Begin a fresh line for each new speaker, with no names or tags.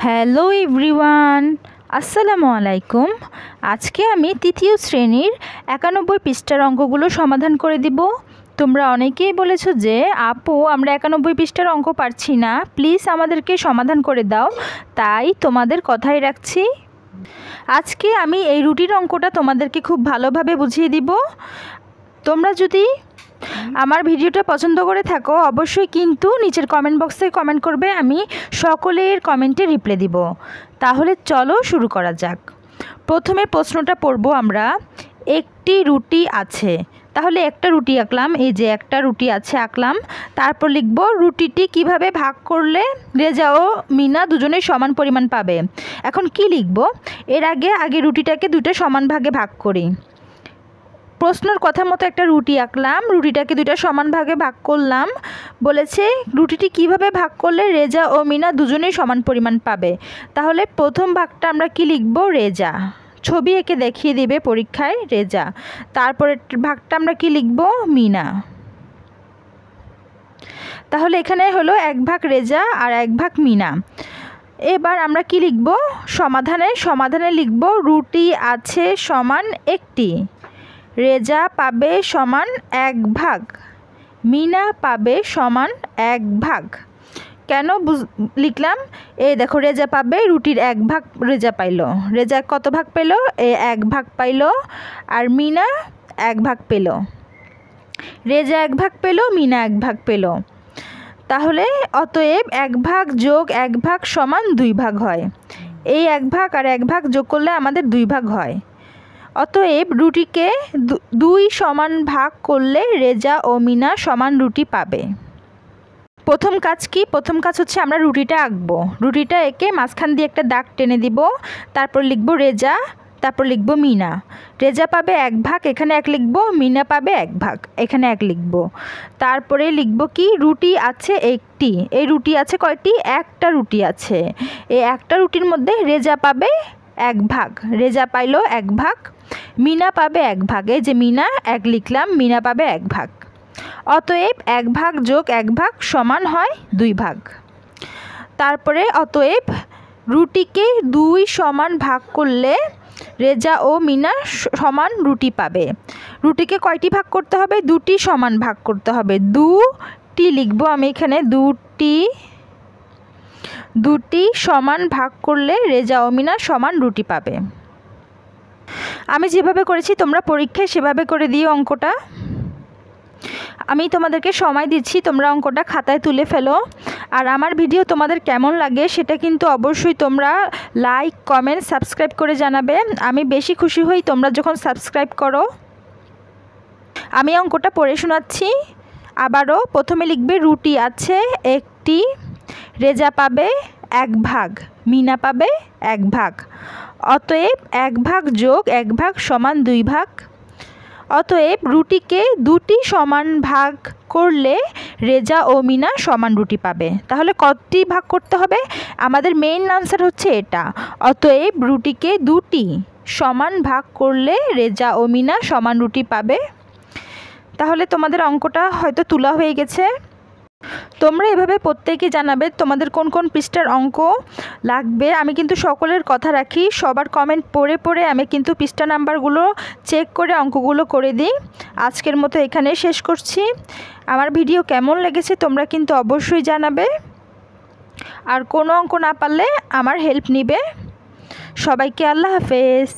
Hello everyone, আসসালামু আলাইকুম। আজকে আমি তৃতীয় শ্রেণীর 91 পৃষ্ঠার অঙ্কগুলো সমাধান করে দিব। তোমরা অনেকেই বলেছো যে আপু আমরা 91 পৃষ্ঠার অঙ্ক পারছি না, প্লিজ আমাদেরকে সমাধান করে দাও, তাই তোমাদের কথাই রাখছি। আজকে আমি এই রুটির অঙ্কটা তোমাদেরকে খুব ভালোভাবে বুঝিয়ে দিব। তোমরা যদি আমার ভিডিওটা পছন্দ করে থাকো অবশ্যই কিন্তু নিচের কমেন্ট বক্সে কমেন্ট করবে, আমি সকলের কমেন্টে রিপ্লাই দিব। তাহলে চলো শুরু করা যাক। প্রথমে প্রশ্নটা পড়ব আমরা। একটি রুটি আছে, তাহলে একটা রুটি আঁকলাম, এই যে একটা রুটি আছে আঁকলাম। তারপর লিখব রুটিটি কিভাবে ভাগ করলে রেজা ও মিনা দুজনেই সমান পরিমাণ পাবে। এখন কি লিখব? এর আগে রুটিটাকে দুটো সমান ভাগে ভাগ করি। প্রশ্নের কথা মতো একটা রুটি আঁকলাম, রুটিটাকে দুইটা সমান ভাগে ভাগ করলাম। বলেছে রুটিটি কিভাবে ভাগ করলে রেজা ও মিনা দুজনেই সমান পরিমাণ পাবে। তাহলে প্রথম ভাগটা আমরা কি লিখব? রেজা। ছবি এঁকে দেখিয়ে দিবে পরীক্ষায় রেজা। তারপরে ভাগটা আমরা কি লিখব? মিনা। তাহলে এখানে হলো এক ভাগ রেজা আর এক ভাগ মিনা। এবার আমরা কি লিখব? সমাধানে লিখব রুটি আছে সমান একটি, রেজা পাবে সমান এক ভাগ, মিনা পাবে সমান এক ভাগ। কেন লিখলাম? এই দেখো রেজা পাবে রুটির এক ভাগ, রেজা পাইল। রেজা কত ভাগ পেল? এক ভাগ পাইল। আর মিনা এক ভাগ পেল। রেজা এক ভাগ পেল, মিনা এক ভাগ পেল। তাহলে অতএব এক ভাগ যোগ এক ভাগ সমান দুই ভাগ হয়। এই এক ভাগ আর এক ভাগ যোগ করলে আমাদের দুই ভাগ হয়। অতএব রুটিকে দুই সমান ভাগ করলে রেজা ও মিনা সমান রুটি পাবে। প্রথম কাজ কি? প্রথম কাজ হচ্ছে আমরা রুটিটা আঁকবো। রুটিটা এঁকে মাঝখান দিয়ে একটা দাগ টেনে দিব। তারপর লিখব রেজা, তারপর লিখব মিনা। রেজা পাবে এক ভাগ, এখানে এক লিখব। মিনা পাবে এক ভাগ, এখানে এক লিখব। তারপরে লিখব কি? রুটি আছে একটি। এই রুটি আছে কয়টি? একটা রুটি আছে। এই একটা রুটির মধ্যে রেজা পাবে এক ভাগ, রেজা পাইল এক ভাগ। মিনা পাবে এক ভাগ, এই যে মিনা এক লিখলাম, মিনা পাবে এক ভাগ। অতএব এক ভাগ যোগ এক ভাগ সমান হয় দুই ভাগ। তারপরে অতএব রুটিকে দুই সমান ভাগ করলে রেজা ও মিনা সমান রুটি পাবে। রুটিকে কয়টি ভাগ করতে হবে? দুটি সমান ভাগ করতে হবে। দুটি লিখবো আমি এখানে, দুটি সমান ভাগ করলে রেজা ও মিনা সমান রুটি পাবে। আমি যেভাবে করেছি তোমরা পরীক্ষায় সেভাবে করে দিও অঙ্কটা। আমি তোমাদেরকে সময় দিচ্ছি, তোমরা অঙ্কটা খাতায় তুলে ফেলো। আর আমার ভিডিও তোমাদের কেমন লাগে সেটা কিন্তু অবশ্যই তোমরা লাইক, কমেন্ট, সাবস্ক্রাইব করে জানাবে। আমি বেশি খুশি হই তোমরা যখন সাবস্ক্রাইব করো। আমি অঙ্কটা পড়ে শোনাচ্ছি আবারও। প্রথমে লিখবে রুটি আছে একটি, রেজা পাবে এক ভাগ, মিনা পাবে এক ভাগ। অতএব এক ভাগ যোগ এক ভাগ সমান দুই ভাগ। অতএব রুটিকে দুটি সমান ভাগ করলে রেজা ও মিনা সমান রুটি পাবে। তাহলে কতটি ভাগ করতে হবে? আমাদের মেইন আনসার হচ্ছে এটা। অতএব রুটিকে দুটি সমান ভাগ করলে রেজা ও মিনা সমান রুটি পাবে। তাহলে তোমাদের অঙ্কটা হয়তো তোলা হয়ে গেছে। তোমরা এভাবে প্রত্যেকে জানাবে তোমাদের কোন কোন পৃষ্ঠার অঙ্ক লাগবে। আমি কিন্তু সকলের কথা রাখি, সবার কমেন্ট পড়ে পড়ে আমি কিন্তু পৃষ্ঠা নাম্বারগুলো চেক করে অঙ্কগুলো করে দিই। আজকের মতো এখানে শেষ করছি। আমার ভিডিও কেমন লেগেছে তোমরা কিন্তু অবশ্যই জানাবে। আর কোনো অঙ্ক না পারলে আমার হেল্প নিবে। সবাইকে আল্লাহ হাফেজ।